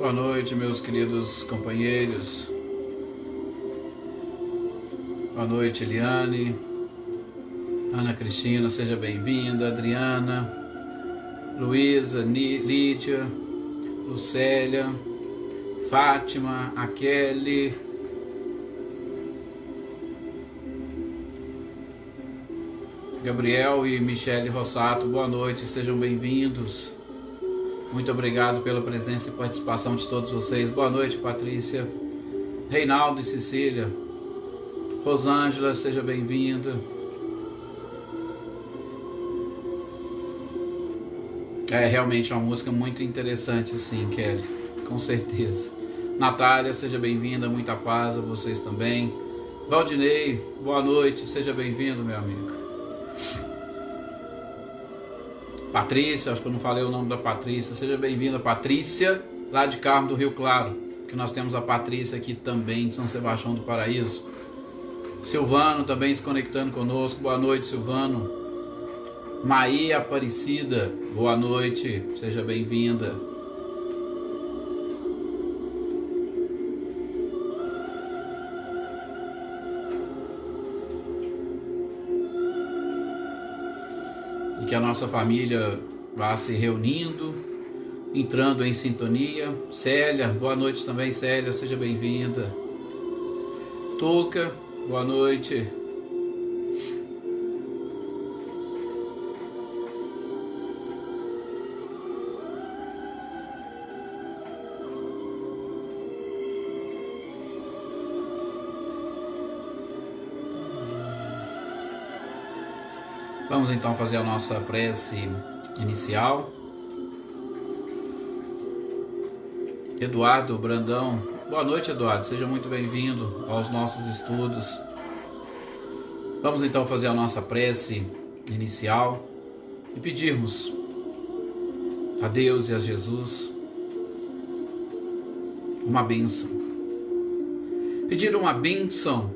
Boa noite, meus queridos companheiros. Boa noite, Eliane. Ana Cristina, seja bem-vinda. Adriana, Luísa, Lídia, Lucélia, Fátima, a Kelly, Gabriel e Michele Rossato, boa noite, sejam bem-vindos. Muito obrigado pela presença e participação de todos vocês. Boa noite, Patrícia, Reinaldo e Cecília. Rosângela, seja bem-vinda. É realmente uma música muito interessante, sim, Kelly, com certeza. Natália, seja bem-vinda, muita paz a vocês também. Valdinei, boa noite, seja bem-vindo, meu amigo. Patrícia, acho que eu não falei o nome da Patrícia, seja bem-vinda, Patrícia, lá de Carmo do Rio Claro, que nós temos a Patrícia aqui também, de São Sebastião do Paraíso. Silvano também se conectando conosco, boa noite, Silvano. Maí Aparecida, boa noite, seja bem-vinda. E que a nossa família vá se reunindo, entrando em sintonia. Célia, boa noite também, Célia, seja bem-vinda. Tuca, boa noite. Vamos então fazer a nossa prece inicial. Eduardo Brandão, boa noite, Eduardo, seja muito bem-vindo aos nossos estudos. Vamos então fazer a nossa prece inicial e pedirmos a Deus e a Jesus uma bênção. Pedir uma bênção,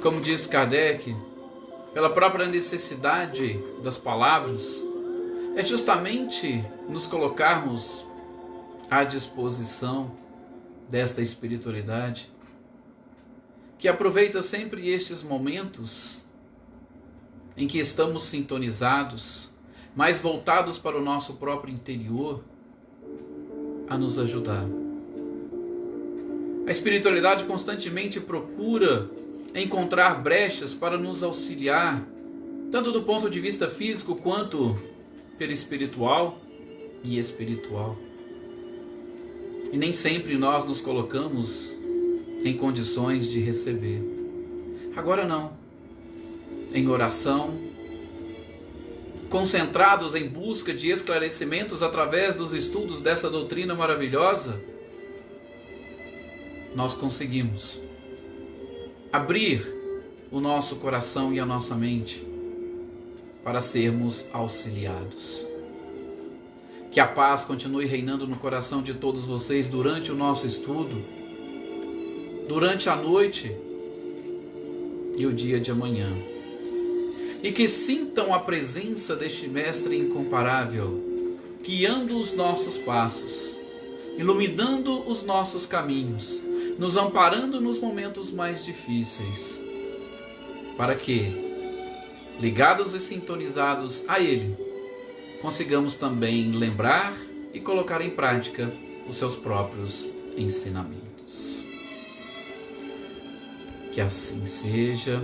como diz Kardec, pela própria necessidade das palavras, é justamente nos colocarmos à disposição desta espiritualidade, que aproveita sempre estes momentos em que estamos sintonizados, mais voltados para o nosso próprio interior, a nos ajudar. A espiritualidade constantemente procura encontrar brechas para nos auxiliar, tanto do ponto de vista físico quanto perispiritual e espiritual. E nem sempre nós nos colocamos em condições de receber. Agora não. Em oração, concentrados em busca de esclarecimentos através dos estudos dessa doutrina maravilhosa, nós conseguimos abrir o nosso coração e a nossa mente para sermos auxiliados. Que a paz continue reinando no coração de todos vocês durante o nosso estudo, durante a noite e o dia de amanhã. E que sintam a presença deste Mestre incomparável, guiando os nossos passos, iluminando os nossos caminhos, nos amparando nos momentos mais difíceis, para que, ligados e sintonizados a Ele, consigamos também lembrar e colocar em prática os seus próprios ensinamentos. Que assim seja,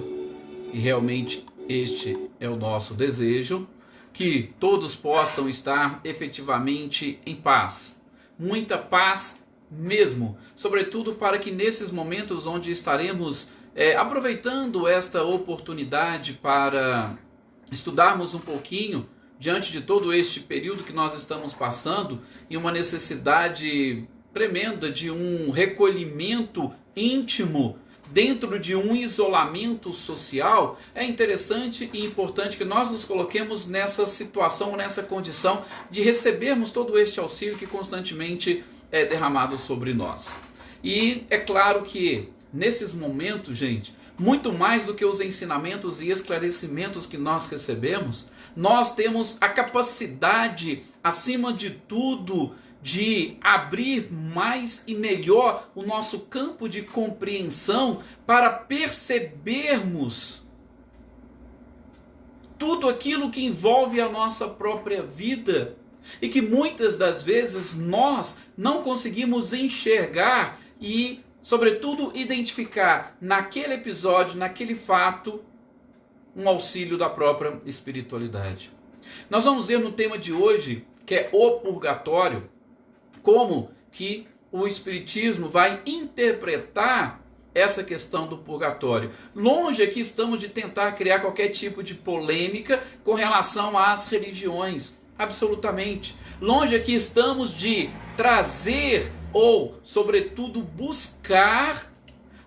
e realmente este é o nosso desejo, que todos possam estar efetivamente em paz, muita paz mesmo, sobretudo para que nesses momentos onde estaremos aproveitando esta oportunidade para estudarmos um pouquinho diante de todo este período que nós estamos passando e uma necessidade tremenda de um recolhimento íntimo dentro de um isolamento social, é interessante e importante que nós nos coloquemos nessa situação, nessa condição de recebermos todo este auxílio que constantemente é derramado sobre nós. E é claro que nesses momentos, gente, muito mais do que os ensinamentos e esclarecimentos que nós recebemos, nós temos a capacidade, acima de tudo, de abrir mais e melhor o nosso campo de compreensão para percebermos tudo aquilo que envolve a nossa própria vida e que muitas das vezes nós não conseguimos enxergar e, sobretudo, identificar naquele episódio, naquele fato, um auxílio da própria espiritualidade. Nós vamos ver no tema de hoje, que é o purgatório, como que o Espiritismo vai interpretar essa questão do purgatório. Longe aqui estamos de tentar criar qualquer tipo de polêmica com relação às religiões, absolutamente. Longe aqui estamos de trazer ou, sobretudo, buscar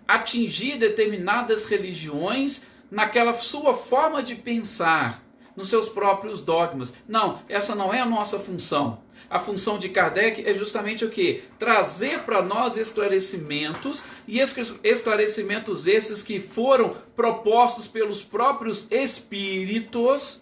atingir determinadas religiões naquela sua forma de pensar, nos seus próprios dogmas. Não, essa não é a nossa função. A função de Kardec é justamente o quê? Trazer para nós esclarecimentos, e esclarecimentos esses que foram propostos pelos próprios espíritos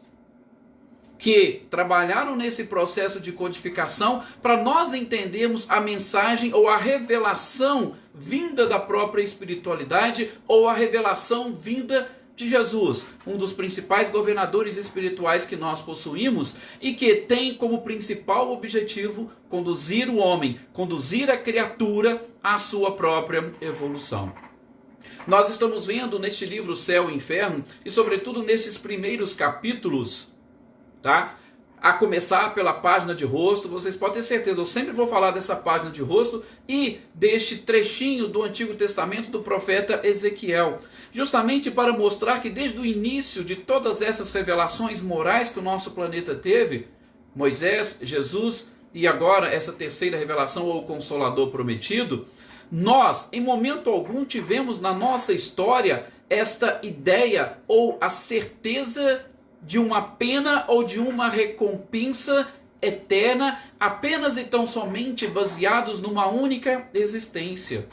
que trabalharam nesse processo de codificação, para nós entendermos a mensagem ou a revelação vinda da própria espiritualidade ou a revelação vinda de Jesus, um dos principais governadores espirituais que nós possuímos e que tem como principal objetivo conduzir o homem, conduzir a criatura à sua própria evolução. Nós estamos vendo neste livro Céu e Inferno, e sobretudo nesses primeiros capítulos, tá? A começar pela página de rosto, vocês podem ter certeza, eu sempre vou falar dessa página de rosto e deste trechinho do Antigo Testamento do profeta Ezequiel, justamente para mostrar que desde o início de todas essas revelações morais que o nosso planeta teve, Moisés, Jesus e agora essa terceira revelação ou o Consolador prometido, nós em momento algum tivemos na nossa história esta ideia ou a certeza de uma pena ou de uma recompensa eterna, apenas e tão somente baseados numa única existência.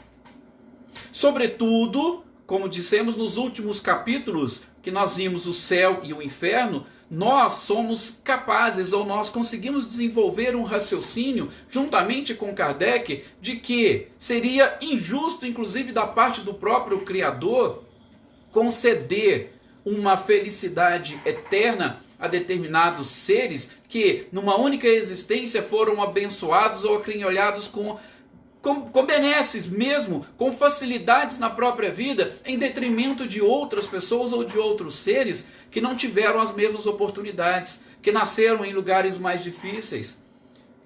Sobretudo, como dissemos nos últimos capítulos, que nós vimos o céu e o inferno, nós somos capazes, ou nós conseguimos desenvolver um raciocínio, juntamente com Kardec, de que seria injusto, inclusive da parte do próprio Criador, conceder uma felicidade eterna a determinados seres que numa única existência foram abençoados ou acrinholhados com benesses mesmo, com facilidades na própria vida, em detrimento de outras pessoas ou de outros seres que não tiveram as mesmas oportunidades, que nasceram em lugares mais difíceis,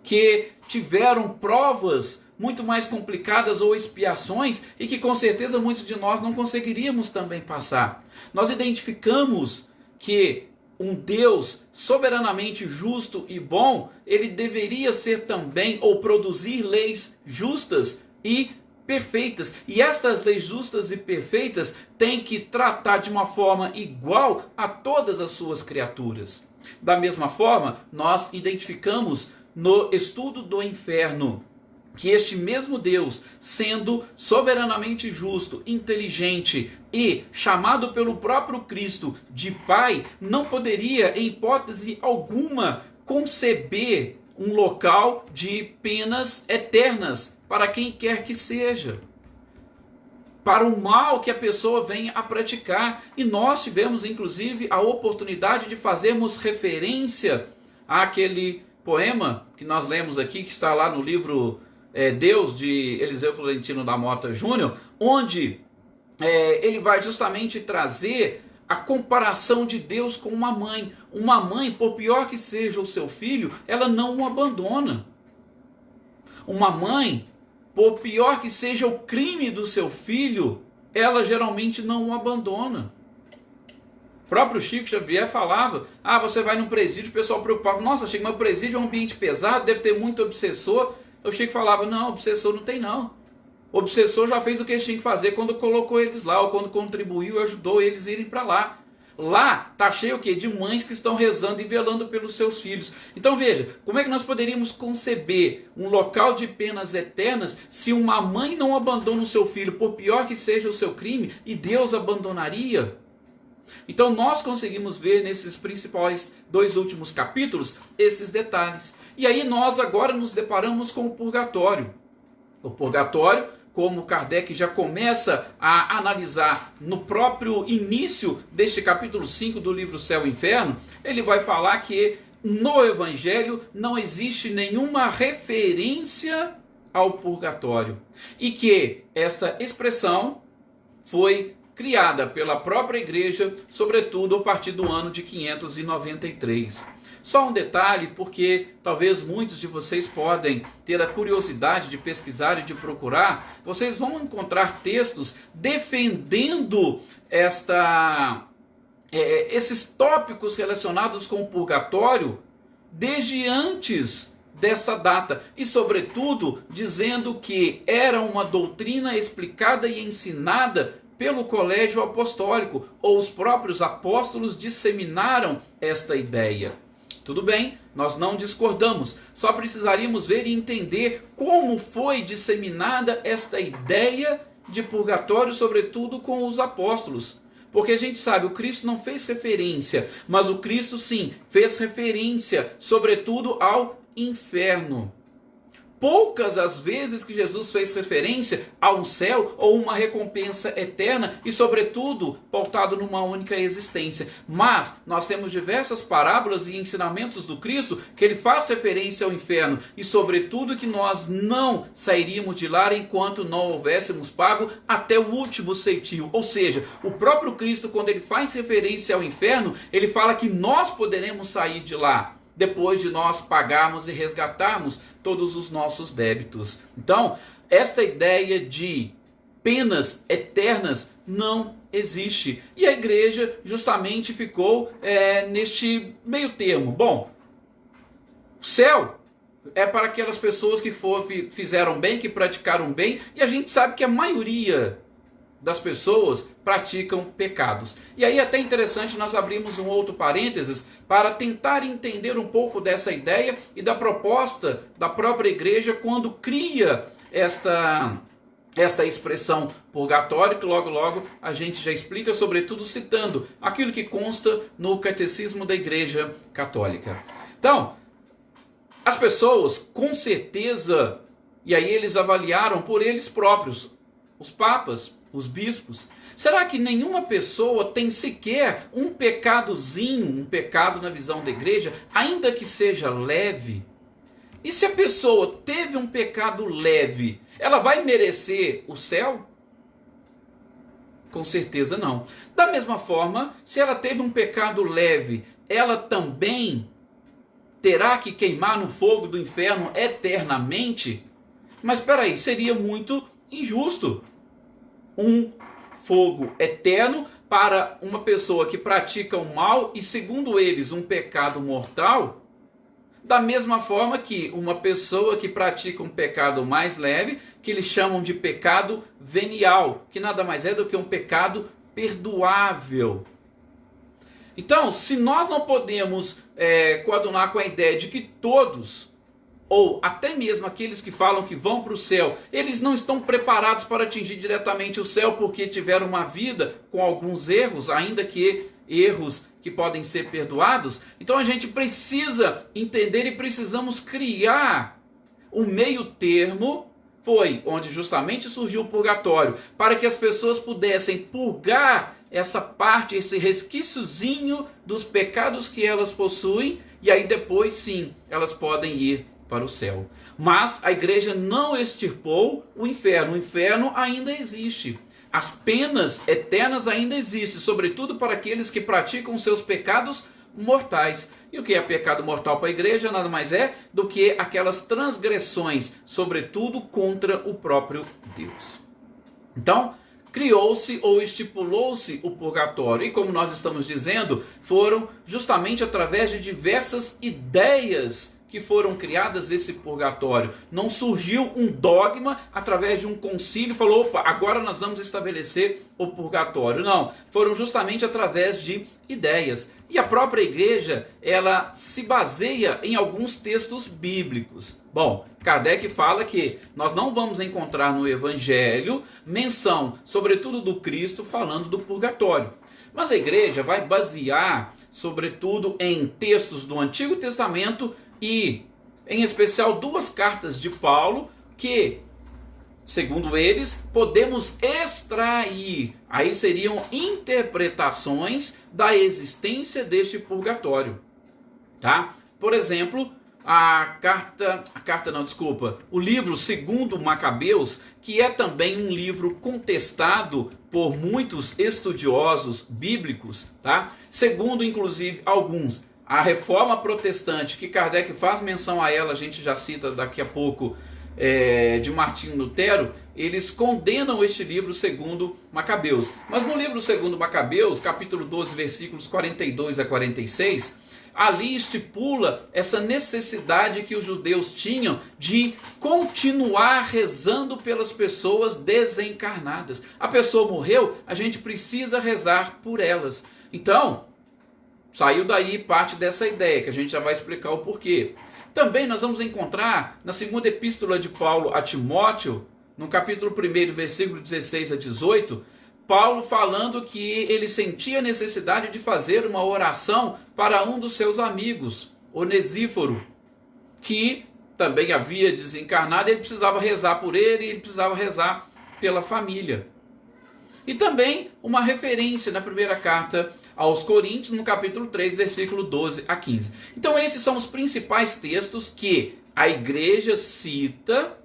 que tiveram provas muito mais complicadas ou expiações e que com certeza muitos de nós não conseguiríamos também passar. Nós identificamos que um Deus soberanamente justo e bom, ele deveria ser também ou produzir leis justas e perfeitas. E estas leis justas e perfeitas têm que tratar de uma forma igual a todas as suas criaturas. Da mesma forma, nós identificamos no estudo do inferno que este mesmo Deus, sendo soberanamente justo, inteligente e chamado pelo próprio Cristo de Pai, não poderia, em hipótese alguma, conceber um local de penas eternas para quem quer que seja, para o mal que a pessoa venha a praticar. E nós tivemos, inclusive, a oportunidade de fazermos referência àquele poema que nós lemos aqui, que está lá no livro Deus, de Eliseu Florentino da Mota Júnior, onde ele vai justamente trazer a comparação de Deus com uma mãe. Uma mãe, por pior que seja o seu filho, ela não o abandona. Uma mãe, por pior que seja o crime do seu filho, ela geralmente não o abandona. O próprio Chico Xavier falava, você vai num presídio, o pessoal preocupava, nossa Chico, mas o presídio é um ambiente pesado, deve ter muito obsessor. O Chico falava, não, obsessor não tem não. O obsessor já fez o que eles tinham que fazer quando colocou eles lá, ou quando contribuiu e ajudou eles a irem para lá. Lá está cheio o quê? De mães que estão rezando e velando pelos seus filhos. Então veja, como é que nós poderíamos conceber um local de penas eternas se uma mãe não abandona o seu filho, por pior que seja o seu crime, e Deus abandonaria? Então nós conseguimos ver nesses principais 2 últimos capítulos esses detalhes. E aí nós agora nos deparamos com o purgatório. O purgatório, como Kardec já começa a analisar no próprio início deste capítulo 5 do livro Céu e Inferno, ele vai falar que no Evangelho não existe nenhuma referência ao purgatório. E que esta expressão foi criada pela própria igreja, sobretudo a partir do ano de 593. Só um detalhe, porque talvez muitos de vocês podem ter a curiosidade de pesquisar e de procurar, vocês vão encontrar textos defendendo esses tópicos relacionados com o purgatório desde antes dessa data, e sobretudo dizendo que era uma doutrina explicada e ensinada pelo colégio apostólico, ou os próprios apóstolos disseminaram esta ideia. Tudo bem, nós não discordamos, só precisaríamos ver e entender como foi disseminada esta ideia de purgatório, sobretudo com os apóstolos. Porque a gente sabe, o Cristo não fez referência, mas o Cristo sim fez referência, sobretudo ao inferno. Poucas as vezes que Jesus fez referência a um céu ou uma recompensa eterna e, sobretudo, pautado numa única existência. Mas nós temos diversas parábolas e ensinamentos do Cristo que ele faz referência ao inferno e, sobretudo, que nós não sairíamos de lá enquanto não houvéssemos pago até o último centil. Ou seja, o próprio Cristo, quando ele faz referência ao inferno, ele fala que nós poderemos sair de lá depois de nós pagarmos e resgatarmos todos os nossos débitos. Então, esta ideia de penas eternas não existe. E a igreja justamente ficou neste meio termo. Bom, o céu é para aquelas pessoas que fizeram bem, que praticaram bem, e a gente sabe que a maioria das pessoas praticam pecados. E aí é até interessante nós abrimos um outro parênteses para tentar entender um pouco dessa ideia e da proposta da própria igreja quando cria esta expressão purgatório, que logo a gente já explica, sobretudo citando aquilo que consta no Catecismo da Igreja Católica. Então, as pessoas com certeza, e aí eles avaliaram por eles próprios, os papas, os bispos, será que nenhuma pessoa tem sequer um pecadozinho, um pecado na visão da igreja, ainda que seja leve? E se a pessoa teve um pecado leve, ela vai merecer o céu? Com certeza não. Da mesma forma, se ela teve um pecado leve, ela também terá que queimar no fogo do inferno eternamente? Mas espera aí, seria muito injusto um fogo eterno para uma pessoa que pratica o mal e, segundo eles, um pecado mortal, da mesma forma que uma pessoa que pratica um pecado mais leve, que eles chamam de pecado venial, que nada mais é do que um pecado perdoável. Então, se nós não podemos coadunar com a ideia de que todos, ou até mesmo aqueles que falam que vão para o céu, eles não estão preparados para atingir diretamente o céu porque tiveram uma vida com alguns erros, ainda que erros que podem ser perdoados. Então a gente precisa entender e precisamos criar um meio termo, foi onde justamente surgiu o purgatório, para que as pessoas pudessem purgar essa parte, esse resquíciozinho dos pecados que elas possuem, e aí depois sim, elas podem ir para o céu. Mas a igreja não extirpou o inferno ainda existe. As penas eternas ainda existem, sobretudo para aqueles que praticam seus pecados mortais. E o que é pecado mortal para a igreja nada mais é do que aquelas transgressões, sobretudo contra o próprio Deus. Então, criou-se ou estipulou-se o purgatório. E como nós estamos dizendo, foram justamente através de diversas ideias que foram criadas esse purgatório. Não surgiu um dogma através de um concílio e falou, opa, agora nós vamos estabelecer o purgatório. Não, foram justamente através de ideias. E a própria igreja, ela se baseia em alguns textos bíblicos. Bom, Kardec fala que nós não vamos encontrar no Evangelho menção, sobretudo do Cristo, falando do purgatório. Mas a igreja vai basear, sobretudo, em textos do Antigo Testamento e em especial 2 cartas de Paulo, que, segundo eles, podemos extrair, aí seriam interpretações da existência deste purgatório, tá? Por exemplo, o livro Segundo Macabeus, que é também um livro contestado por muitos estudiosos bíblicos, tá? Segundo, inclusive, alguns, a Reforma Protestante, que Kardec faz menção a ela, a gente já cita daqui a pouco, de Martinho Lutero, eles condenam este livro Segundo Macabeus. Mas no livro Segundo Macabeus, capítulo 12, versículos 42 a 46, ali estipula essa necessidade que os judeus tinham de continuar rezando pelas pessoas desencarnadas. A pessoa morreu, a gente precisa rezar por elas. Então, saiu daí parte dessa ideia, que a gente já vai explicar o porquê. Também nós vamos encontrar na segunda epístola de Paulo a Timóteo, no capítulo 1, versículo 16 a 18, Paulo falando que ele sentia necessidade de fazer uma oração para um dos seus amigos, Onesíforo, que também havia desencarnado, ele precisava rezar por ele, ele precisava rezar pela família. E também uma referência na primeira carta aos Coríntios, no capítulo 3, versículo 12 a 15. Então esses são os principais textos que a igreja cita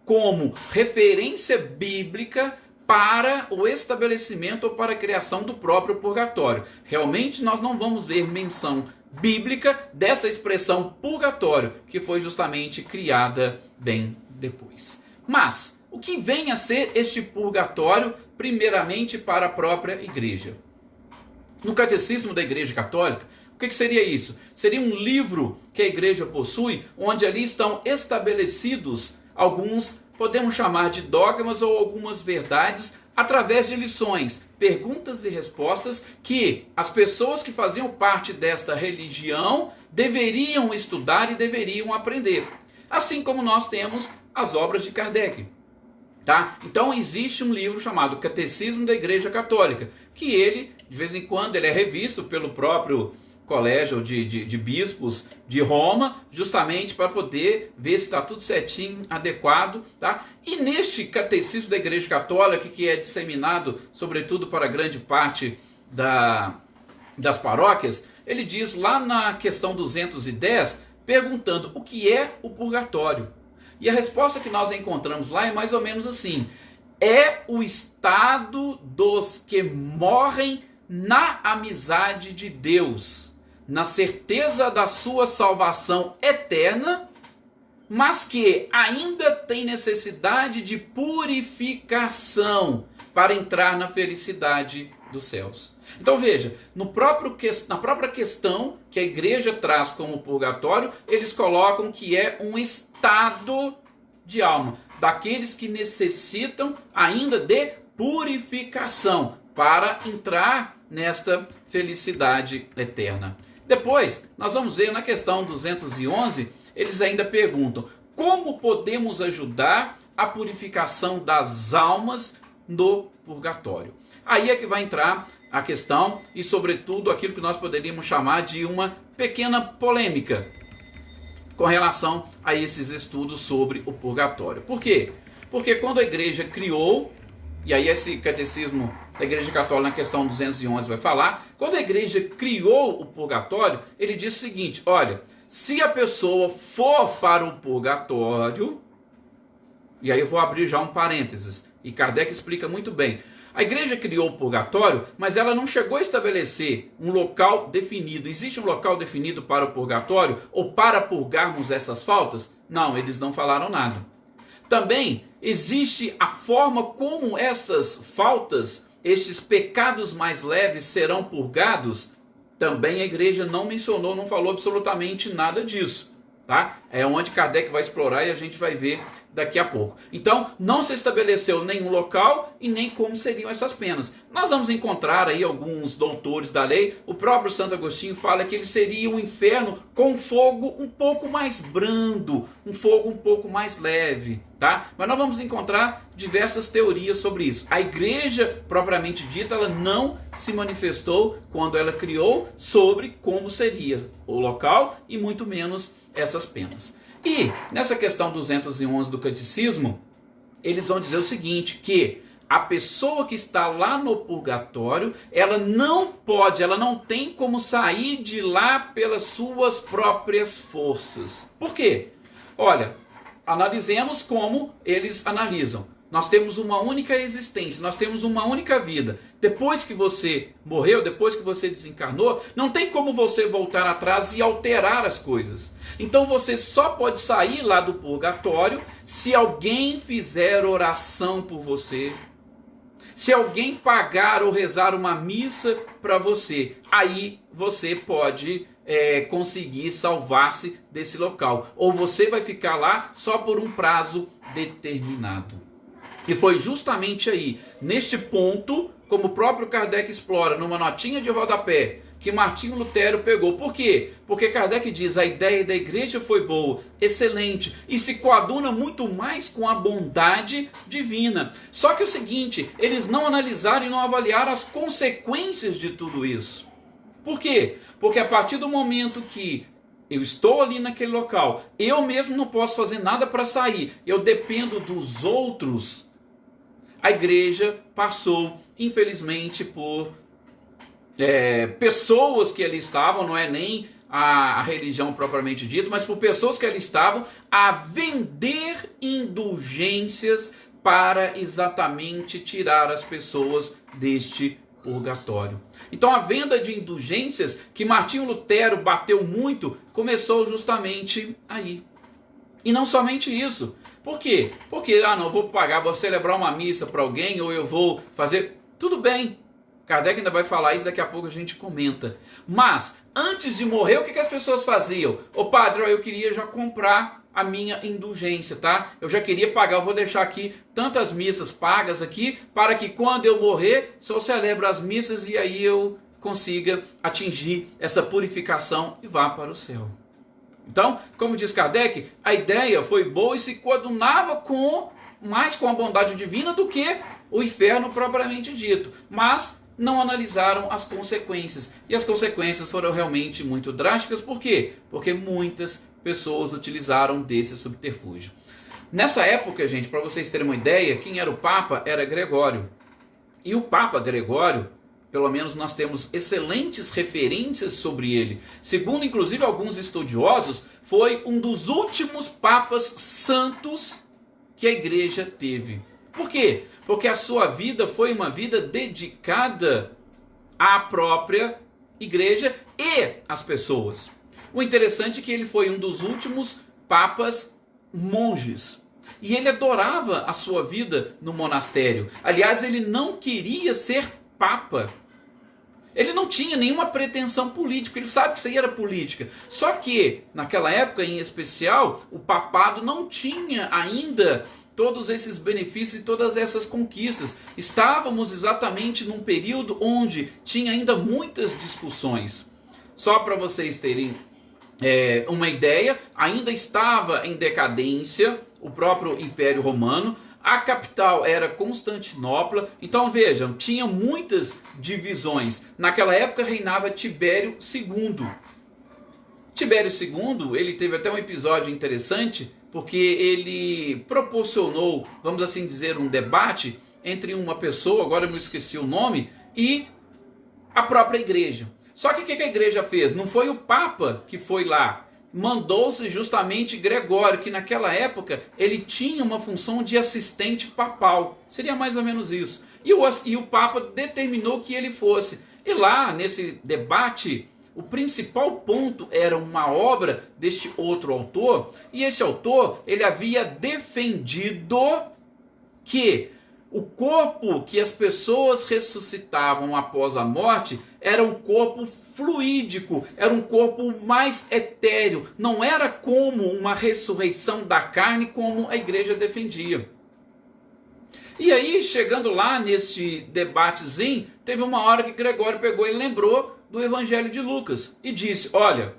como referência bíblica para o estabelecimento ou para a criação do próprio purgatório. Realmente nós não vamos ver menção bíblica dessa expressão purgatório, que foi justamente criada bem depois. Mas o que vem a ser este purgatório, primeiramente para a própria igreja? No Catecismo da Igreja Católica, o que seria isso? Seria um livro que a igreja possui, onde ali estão estabelecidos alguns, podemos chamar de dogmas ou algumas verdades, através de lições, perguntas e respostas que as pessoas que faziam parte desta religião deveriam estudar e deveriam aprender. Assim como nós temos as obras de Kardec. Tá? Então existe um livro chamado Catecismo da Igreja Católica, que ele, de vez em quando, ele é revisto pelo próprio Colégio de Bispos de Roma, justamente para poder ver se está tudo certinho, adequado. Tá? E neste Catecismo da Igreja Católica, que é disseminado, sobretudo para grande parte das paróquias, ele diz lá na questão 210, perguntando o que é o purgatório. E a resposta que nós encontramos lá é mais ou menos assim: é o estado dos que morrem na amizade de Deus, na certeza da sua salvação eterna, mas que ainda tem necessidade de purificação para entrar na felicidade dos céus. Então veja, na própria questão que a igreja traz como purgatório, eles colocam que é um estado de alma, daqueles que necessitam ainda de purificação para entrar nesta felicidade eterna. Depois, nós vamos ver na questão 211, eles ainda perguntam: como podemos ajudar a purificação das almas no purgatório? Aí é que vai entrar a questão e, sobretudo, aquilo que nós poderíamos chamar de uma pequena polêmica com relação a esses estudos sobre o purgatório. Por quê? Porque quando a igreja criou, e aí esse catecismo da Igreja Católica na questão 211 vai falar, quando a igreja criou o purgatório, ele diz o seguinte: olha, se a pessoa for para o purgatório, e aí eu vou abrir já um parênteses, e Kardec explica muito bem. A igreja criou o purgatório, mas ela não chegou a estabelecer um local definido. Existe um local definido para o purgatório ou para purgarmos essas faltas? Não, eles não falaram nada. Também existe a forma como essas faltas, estes pecados mais leves serão purgados? Também a igreja não mencionou, não falou absolutamente nada disso. Tá? É onde Kardec vai explorar e a gente vai ver daqui a pouco. Então, não se estabeleceu nenhum local e nem como seriam essas penas. Nós vamos encontrar aí alguns doutores da lei. O próprio Santo Agostinho fala que ele seria um inferno com fogo um pouco mais brando, um fogo um pouco mais leve, tá? Mas nós vamos encontrar diversas teorias sobre isso. A igreja, propriamente dita, ela não se manifestou quando ela criou sobre como seria o local e muito menos essas penas. E nessa questão 211 do Catecismo, eles vão dizer o seguinte, que a pessoa que está lá no purgatório, ela não tem como sair de lá pelas suas próprias forças. Por quê? Olha, analisemos como eles analisam. Nós temos uma única existência, nós temos uma única vida. Depois que você morreu, depois que você desencarnou, não tem como você voltar atrás e alterar as coisas. Então você só pode sair lá do purgatório se alguém fizer oração por você, se alguém pagar ou rezar uma missa para você. Aí você pode conseguir salvar-se desse local. Ou você vai ficar lá só por um prazo determinado. E foi justamente aí, neste ponto, como o próprio Kardec explora numa notinha de rodapé, que Martinho Lutero pegou. Por quê? Porque Kardec diz, a ideia da igreja foi boa, excelente, e se coaduna muito mais com a bondade divina. Só que é o seguinte, eles não analisaram e não avaliaram as consequências de tudo isso. Por quê? Porque a partir do momento que eu estou ali naquele local, eu mesmo não posso fazer nada para sair, eu dependo dos outros. A igreja passou, infelizmente, por pessoas que ali estavam, não é nem a religião propriamente dita, mas por pessoas que ali estavam a vender indulgências para exatamente tirar as pessoas deste purgatório. Então a venda de indulgências, que Martinho Lutero bateu muito, começou justamente aí. E não somente isso. Por quê? Porque, não, eu vou pagar, vou celebrar uma missa para alguém, ou eu vou fazer... Tudo bem, Kardec ainda vai falar isso, daqui a pouco a gente comenta. Mas, antes de morrer, o que as pessoas faziam? Ô padre, eu queria já comprar a minha indulgência, tá? Eu já queria pagar, eu vou deixar aqui tantas missas pagas aqui, para que quando eu morrer, só celebro as missas e aí eu consiga atingir essa purificação e vá para o céu. Então, como diz Kardec, a ideia foi boa e se coadunava mais com a bondade divina do que o inferno propriamente dito. Mas não analisaram as consequências. E as consequências foram realmente muito drásticas. Por quê? Porque muitas pessoas utilizaram desse subterfúgio. Nessa época, gente, para vocês terem uma ideia, quem era o Papa era Gregório. E o Papa Gregório, pelo menos nós temos excelentes referências sobre ele. Segundo, inclusive, alguns estudiosos, foi um dos últimos papas santos que a igreja teve. Por quê? Porque a sua vida foi uma vida dedicada à própria igreja e às pessoas. O interessante é que ele foi um dos últimos papas monges. E ele adorava a sua vida no monastério. Aliás, ele não queria ser papa. Ele não tinha nenhuma pretensão política, ele sabe que isso aí era política. Só que, naquela época em especial, o papado não tinha ainda todos esses benefícios e todas essas conquistas. Estávamos exatamente num período onde tinha ainda muitas discussões. Só para vocês terem uma ideia, ainda estava em decadência o próprio Império Romano. A capital era Constantinopla. Então vejam, tinha muitas divisões. Naquela época reinava Tibério II. Tibério II, ele teve até um episódio interessante, porque ele proporcionou, vamos assim dizer, um debate entre uma pessoa, agora eu me esqueci o nome, e a própria igreja. Só que o que a igreja fez? Não foi o Papa que foi lá. Mandou-se justamente Gregório, que naquela época ele tinha uma função de assistente papal. Seria mais ou menos isso. E o Papa determinou que ele fosse. E lá, nesse debate, o principal ponto era uma obra deste outro autor. E esse autor, ele havia defendido que o corpo que as pessoas ressuscitavam após a morte era um corpo fluídico, era um corpo mais etéreo, não era como uma ressurreição da carne como a igreja defendia. E aí, chegando lá nesse debatezinho, teve uma hora que Gregório pegou e lembrou do Evangelho de Lucas e disse, olha,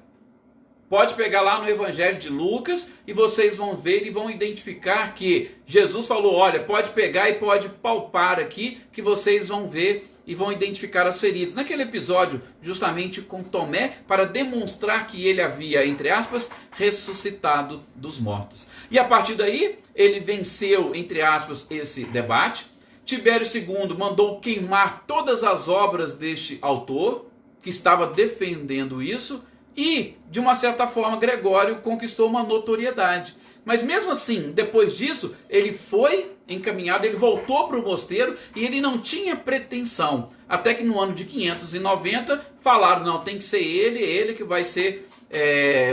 pode pegar lá no Evangelho de Lucas e vocês vão ver e vão identificar que Jesus falou, olha, pode pegar e pode palpar aqui que vocês vão ver e vão identificar as feridas. Naquele episódio, justamente com Tomé, para demonstrar que ele havia, entre aspas, ressuscitado dos mortos. E a partir daí, ele venceu, entre aspas, esse debate. Tibério II mandou queimar todas as obras deste autor, que estava defendendo isso, e, de uma certa forma, Gregório conquistou uma notoriedade. Mas mesmo assim, depois disso, ele foi encaminhado, ele voltou para o mosteiro e ele não tinha pretensão. Até que no ano de 590 falaram, não, tem que ser ele que vai ser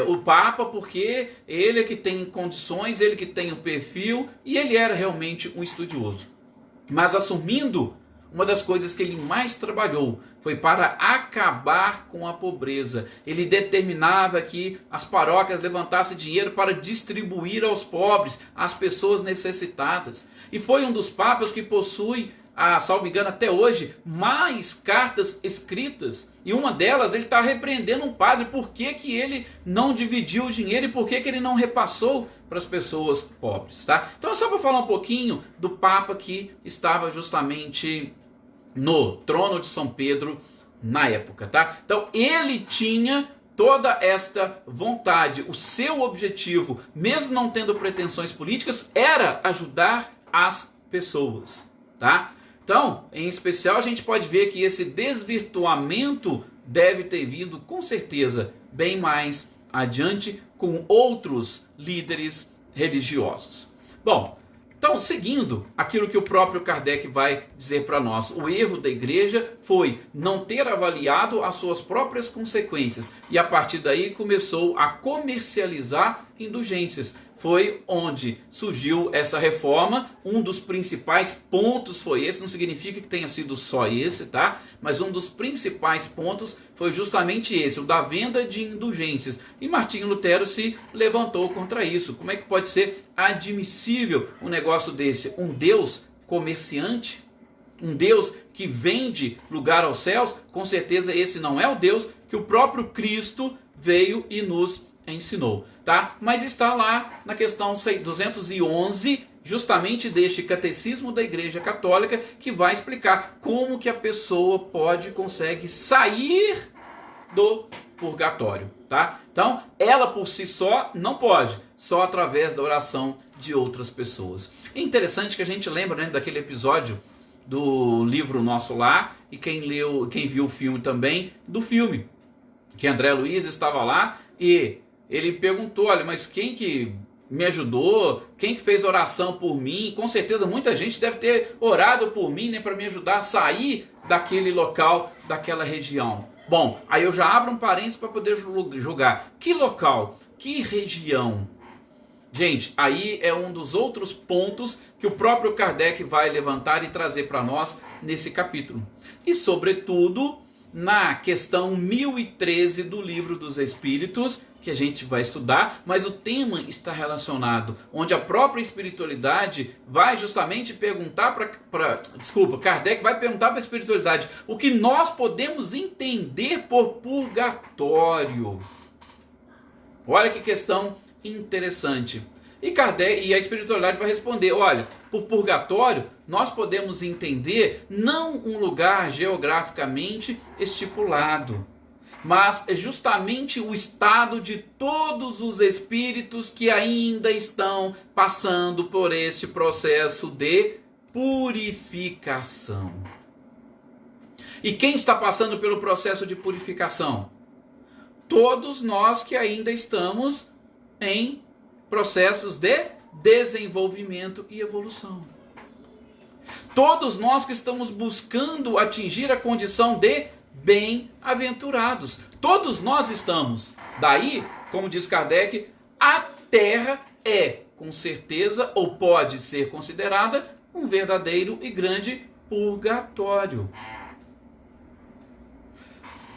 o Papa, porque ele é que tem condições, ele que tem o perfil, e ele era realmente um estudioso. Mas assumindo, uma das coisas que ele mais trabalhou foi para acabar com a pobreza. Ele determinava que as paróquias levantassem dinheiro para distribuir aos pobres, às pessoas necessitadas. E foi um dos papas que possui, salvo engano até hoje, mais cartas escritas. E uma delas ele está repreendendo um padre por que ele não dividiu o dinheiro e por que ele não repassou para as pessoas pobres. Tá? Então é só para falar um pouquinho do papa que estava justamente no trono de São Pedro na época, tá? Então ele tinha toda esta vontade, o seu objetivo, mesmo não tendo pretensões políticas, era ajudar as pessoas, tá? Então, em especial, a gente pode ver que esse desvirtuamento deve ter vindo, com certeza, bem mais adiante com outros líderes religiosos. Bom, então, seguindo aquilo que o próprio Kardec vai dizer para nós, o erro da igreja foi não ter avaliado as suas próprias consequências e a partir daí começou a comercializar indulgências. Foi onde surgiu essa reforma. Um dos principais pontos foi esse, não significa que tenha sido só esse, tá? Mas um dos principais pontos foi justamente esse, o da venda de indulgências. E Martinho Lutero se levantou contra isso. Como é que pode ser admissível um negócio desse? Um Deus comerciante? Um Deus que vende lugar aos céus? Com certeza esse não é o Deus que o próprio Cristo veio e nos ensinou, tá? Mas está lá na questão 211, justamente deste Catecismo da Igreja Católica, que vai explicar como que a pessoa consegue sair do purgatório, tá? Então, ela por si só não pode, só através da oração de outras pessoas. É interessante que a gente lembra, né, daquele episódio do livro Nosso Lar, e quem viu o filme também, do filme, que André Luiz estava lá e ele perguntou, olha, mas quem que me ajudou? Quem que fez oração por mim? Com certeza muita gente deve ter orado por mim, né, para me ajudar a sair daquele local, daquela região. Bom, aí eu já abro um parênteses para poder julgar. Que local? Que região? Gente, aí é um dos outros pontos que o próprio Kardec vai levantar e trazer para nós nesse capítulo. E, sobretudo, na questão 1013 do Livro dos Espíritos, que a gente vai estudar, mas o tema está relacionado, onde a própria espiritualidade vai justamente perguntar Kardec vai perguntar para a espiritualidade o que nós podemos entender por purgatório. Olha que questão interessante. E a espiritualidade vai responder, olha, por purgatório nós podemos entender não um lugar geograficamente estipulado, mas é justamente o estado de todos os espíritos que ainda estão passando por este processo de purificação. E quem está passando pelo processo de purificação? Todos nós que ainda estamos em processos de desenvolvimento e evolução. Todos nós que estamos buscando atingir a condição de bem-aventurados. Todos nós estamos. Daí, como diz Kardec, a Terra é, com certeza, ou pode ser considerada, um verdadeiro e grande purgatório.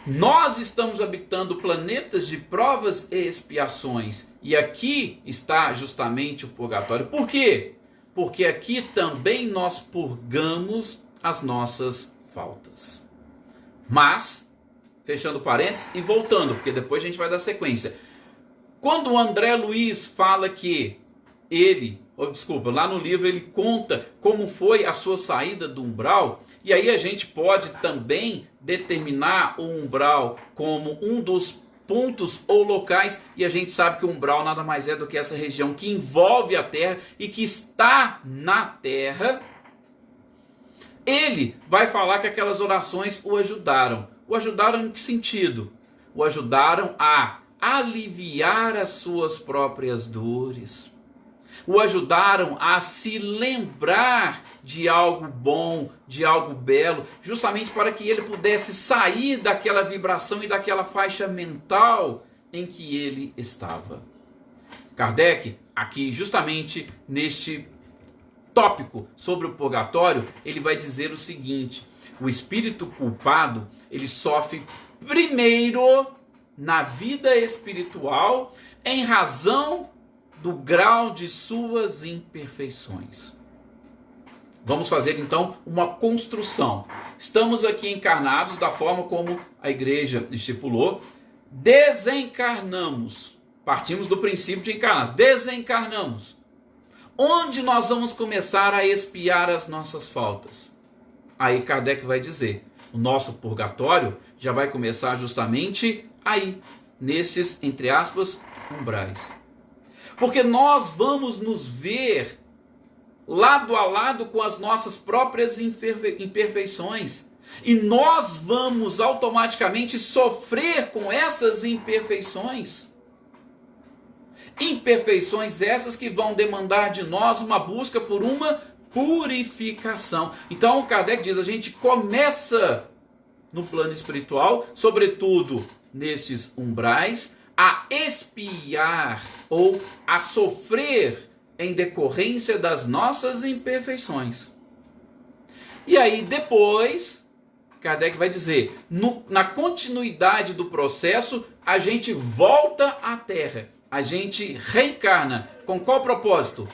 Nós estamos habitando planetas de provas e expiações. E aqui está justamente o purgatório. Por quê? Porque aqui também nós purgamos as nossas faltas. Mas, fechando parênteses e voltando, porque depois a gente vai dar sequência. Quando o André Luiz fala que ele ou desculpa, lá no livro ele conta como foi a sua saída do umbral, e aí a gente pode também determinar o umbral como um dos pontos ou locais, e a gente sabe que o umbral nada mais é do que essa região que envolve a terra e que está na terra. Ele vai falar que aquelas orações o ajudaram. O ajudaram em que sentido? O ajudaram a aliviar as suas próprias dores. O ajudaram a se lembrar de algo bom, de algo belo, justamente para que ele pudesse sair daquela vibração e daquela faixa mental em que ele estava. Kardec, aqui justamente neste tópico sobre o purgatório, ele vai dizer o seguinte: o espírito culpado, ele sofre primeiro na vida espiritual em razão do grau de suas imperfeições. Vamos fazer então uma construção. Estamos aqui encarnados da forma como a igreja estipulou, desencarnamos, partimos do princípio de encarnar, desencarnamos. Onde nós vamos começar a expiar as nossas faltas? Aí Kardec vai dizer, o nosso purgatório já vai começar justamente aí, nesses, entre aspas, umbrais. Porque nós vamos nos ver lado a lado com as nossas próprias imperfeições. E nós vamos automaticamente sofrer com essas imperfeições. Imperfeições essas que vão demandar de nós uma busca por uma purificação. Então Kardec diz, a gente começa no plano espiritual, sobretudo nestes umbrais, a expiar ou a sofrer em decorrência das nossas imperfeições. E aí depois, Kardec vai dizer, na continuidade do processo, a gente volta à Terra, a gente reencarna. Com qual propósito?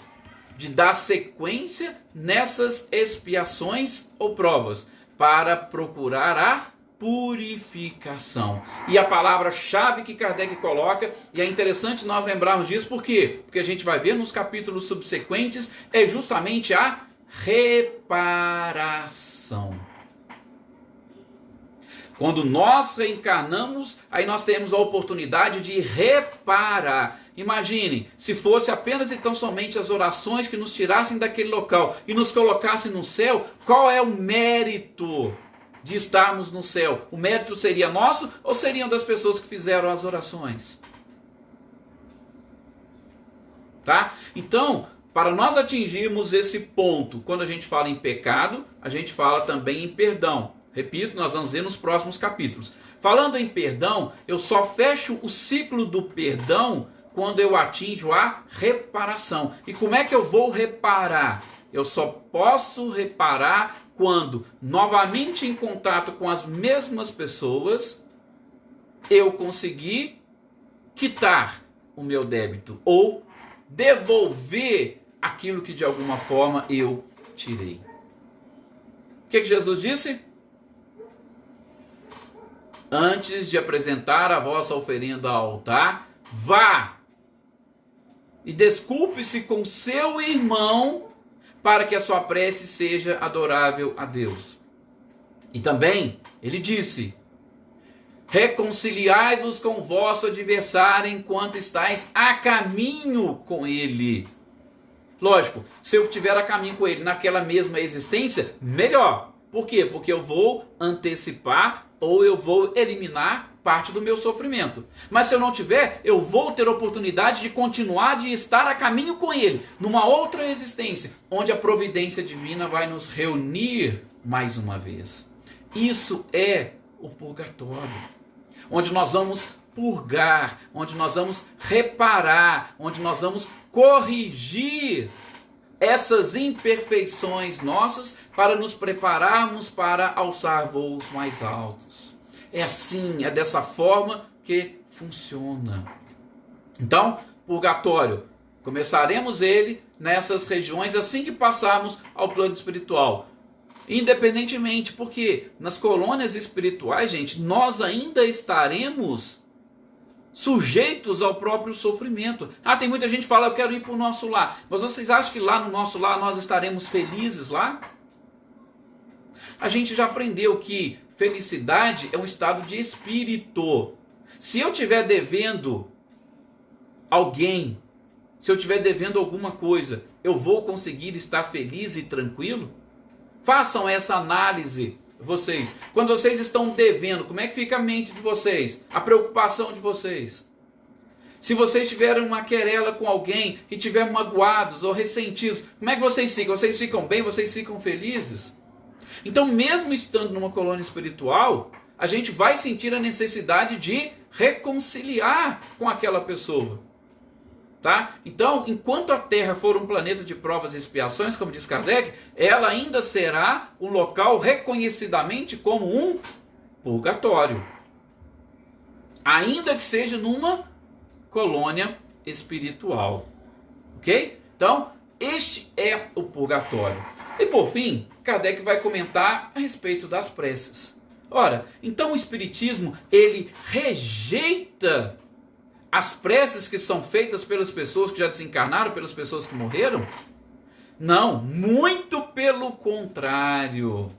De dar sequência nessas expiações ou provas, para procurar a purificação. E a palavra-chave que Kardec coloca, e é interessante nós lembrarmos disso, por quê? Porque a gente vai ver nos capítulos subsequentes, é justamente a reparação. Quando nós reencarnamos, aí nós temos a oportunidade de reparar. Imagine, se fosse apenas e tão somente as orações que nos tirassem daquele local e nos colocassem no céu, qual é o mérito de estarmos no céu? O mérito seria nosso ou seriam das pessoas que fizeram as orações? Tá? Então, para nós atingirmos esse ponto, quando a gente fala em pecado, a gente fala também em perdão. Repito, nós vamos ver nos próximos capítulos. Falando em perdão, eu só fecho o ciclo do perdão quando eu atinjo a reparação. E como é que eu vou reparar? Eu só posso reparar quando, novamente em contato com as mesmas pessoas, eu conseguir quitar o meu débito ou devolver aquilo que de alguma forma eu tirei. O que Jesus disse? Antes de apresentar a vossa oferenda ao altar, vá e desculpe-se com seu irmão para que a sua prece seja adorável a Deus. E também ele disse: reconciliai-vos com o vosso adversário enquanto estáis a caminho com ele. Lógico, se eu estiver a caminho com ele naquela mesma existência, melhor. Por quê? Porque eu vou antecipar ou eu vou eliminar parte do meu sofrimento. Mas se eu não tiver, eu vou ter oportunidade de continuar de estar a caminho com ele, numa outra existência, onde a providência divina vai nos reunir mais uma vez. Isso é o purgatório, onde nós vamos purgar, onde nós vamos reparar, onde nós vamos corrigir essas imperfeições nossas para nos prepararmos para alçar voos mais altos. É assim, é dessa forma que funciona. Então, purgatório, começaremos ele nessas regiões assim que passarmos ao plano espiritual. Independentemente, porque nas colônias espirituais, gente, nós ainda estaremos sujeitos ao próprio sofrimento. Tem muita gente que fala, eu quero ir para o nosso lar. Mas vocês acham que lá no nosso lar nós estaremos felizes lá? A gente já aprendeu que felicidade é um estado de espírito. Se eu estiver devendo alguém, se eu estiver devendo alguma coisa, eu vou conseguir estar feliz e tranquilo? Façam essa análise, vocês. Quando vocês estão devendo, como é que fica a mente de vocês? A preocupação de vocês? Se vocês tiverem uma querela com alguém e tiverem magoados ou ressentidos, como é que vocês ficam? Vocês ficam bem? Vocês ficam felizes? Então, mesmo estando numa colônia espiritual, a gente vai sentir a necessidade de reconciliar com aquela pessoa. Tá? Então, enquanto a Terra for um planeta de provas e expiações, como diz Kardec, ela ainda será um local reconhecidamente como um purgatório. Ainda que seja numa colônia espiritual. Ok? Então, este é o purgatório. E por fim, Kardec vai comentar a respeito das preces. Ora, então o Espiritismo, ele rejeita as preces que são feitas pelas pessoas que já desencarnaram, pelas pessoas que morreram? Não, muito pelo contrário.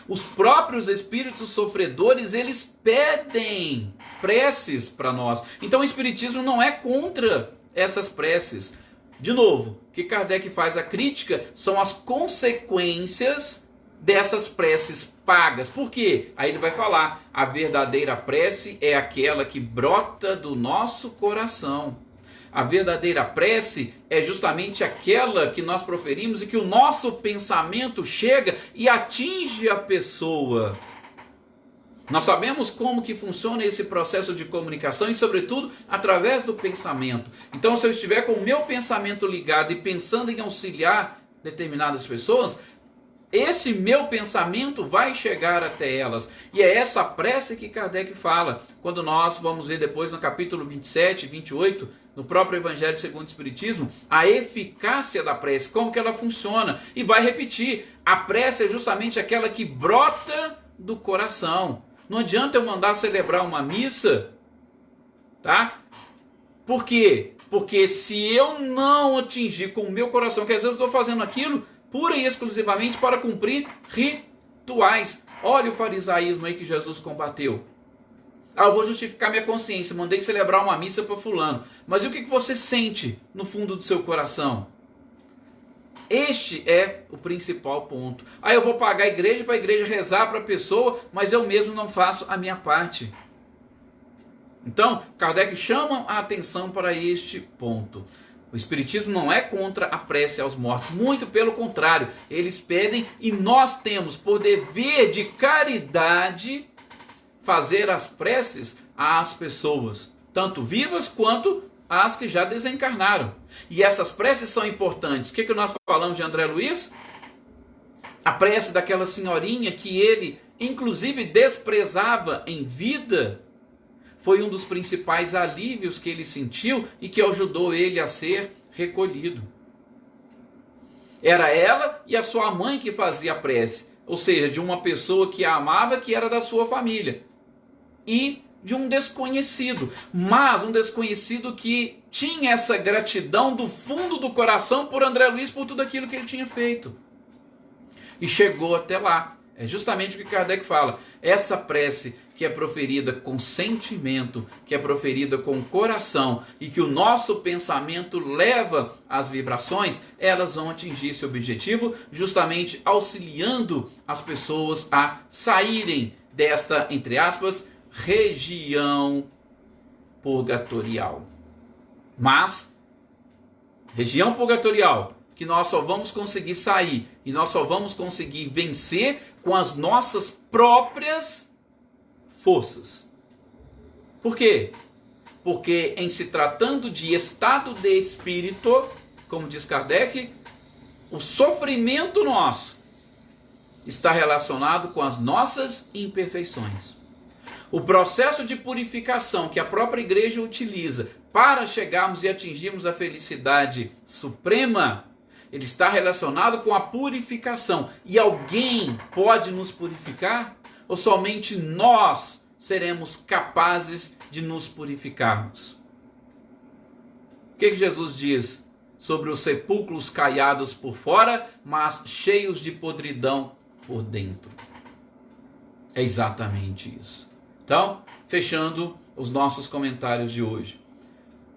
Os próprios espíritos sofredores, eles pedem preces para nós. Então o Espiritismo não é contra essas preces. De novo, o que Kardec faz a crítica são as consequências dessas preces pagas. Por quê? Aí ele vai falar, a verdadeira prece é aquela que brota do nosso coração. A verdadeira prece é justamente aquela que nós proferimos e que o nosso pensamento chega e atinge a pessoa. Nós sabemos como que funciona esse processo de comunicação e, sobretudo, através do pensamento. Então, se eu estiver com o meu pensamento ligado e pensando em auxiliar determinadas pessoas, esse meu pensamento vai chegar até elas. E é essa prece que Kardec fala, quando nós vamos ver depois no capítulo 27 e 28, no próprio Evangelho segundo o Espiritismo, a eficácia da prece, como que ela funciona. E vai repetir, a prece é justamente aquela que brota do coração. Não adianta eu mandar celebrar uma missa, tá? Por quê? Porque se eu não atingir com o meu coração, que às vezes eu estou fazendo aquilo pura e exclusivamente para cumprir rituais. Olha o farisaísmo aí que Jesus combateu. Eu vou justificar minha consciência, mandei celebrar uma missa para fulano. Mas e o que você sente no fundo do seu coração? Este é o principal ponto. Eu vou pagar a igreja para a igreja rezar para a pessoa, mas eu mesmo não faço a minha parte. Então, Kardec chama a atenção para este ponto. O Espiritismo não é contra a prece aos mortos, muito pelo contrário, eles pedem e nós temos por dever de caridade fazer as preces às pessoas, tanto vivas quanto as que já desencarnaram. E essas preces são importantes. O que nós falamos de André Luiz? A prece daquela senhorinha que ele, inclusive, desprezava em vida, foi um dos principais alívios que ele sentiu e que ajudou ele a ser recolhido. Era ela e a sua mãe que fazia a prece, ou seja, de uma pessoa que a amava, que era da sua família, e de um desconhecido, mas um desconhecido que tinha essa gratidão do fundo do coração por André Luiz, por tudo aquilo que ele tinha feito. E chegou até lá. É justamente o que Kardec fala. Essa prece que é proferida com sentimento, que é proferida com coração e que o nosso pensamento leva às vibrações, elas vão atingir esse objetivo, justamente auxiliando as pessoas a saírem desta, entre aspas, região purgatorial. Mas, região purgatorial que nós só vamos conseguir sair e nós só vamos conseguir vencer com as nossas próprias forças. Por quê? Porque em se tratando de estado de espírito, como diz Kardec, o sofrimento nosso está relacionado com as nossas imperfeições. O processo de purificação que a própria igreja utiliza para chegarmos e atingirmos a felicidade suprema, ele está relacionado com a purificação. E alguém pode nos purificar? Ou somente nós seremos capazes de nos purificarmos. O que Jesus diz sobre os sepulcros caiados por fora, mas cheios de podridão por dentro? É exatamente isso. Então, fechando os nossos comentários de hoje.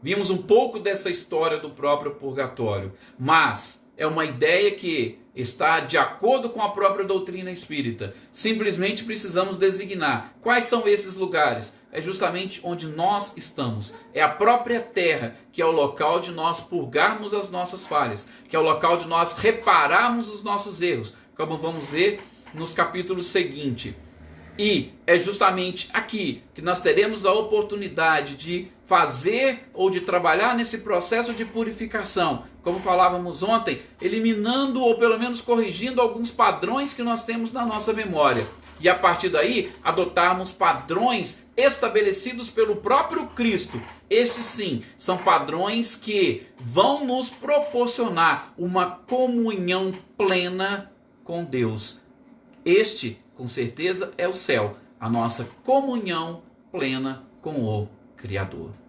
Vimos um pouco dessa história do próprio purgatório, mas é uma ideia que está de acordo com a própria doutrina espírita. Simplesmente precisamos designar quais são esses lugares. É justamente onde nós estamos. É a própria terra que é o local de nós purgarmos as nossas falhas, que é o local de nós repararmos os nossos erros, como vamos ver nos capítulos seguintes. E é justamente aqui que nós teremos a oportunidade de fazer ou de trabalhar nesse processo de purificação, como falávamos ontem, eliminando ou pelo menos corrigindo alguns padrões que nós temos na nossa memória. E a partir daí, adotarmos padrões estabelecidos pelo próprio Cristo. Estes sim, são padrões que vão nos proporcionar uma comunhão plena com Deus. Este, com certeza, é o céu, a nossa comunhão plena com o Criador.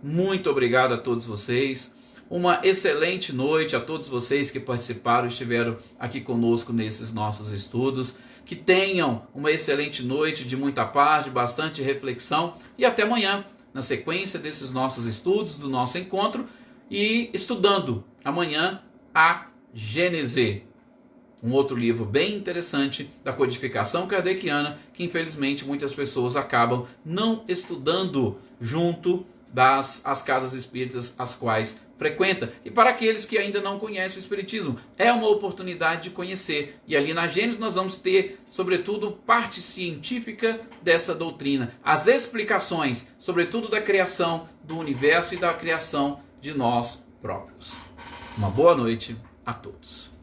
Muito obrigado a todos vocês. Uma excelente noite a todos vocês que participaram e estiveram aqui conosco nesses nossos estudos. Que tenham uma excelente noite de muita paz, de bastante reflexão. E até amanhã, na sequência desses nossos estudos, do nosso encontro, e estudando amanhã a Gênese. Um outro livro bem interessante da codificação kardeciana, que infelizmente muitas pessoas acabam não estudando junto das casas espíritas as quais frequenta. E para aqueles que ainda não conhecem o Espiritismo, é uma oportunidade de conhecer. E ali na Gênesis nós vamos ter, sobretudo, parte científica dessa doutrina. As explicações, sobretudo da criação do universo e da criação de nós próprios. Uma boa noite a todos.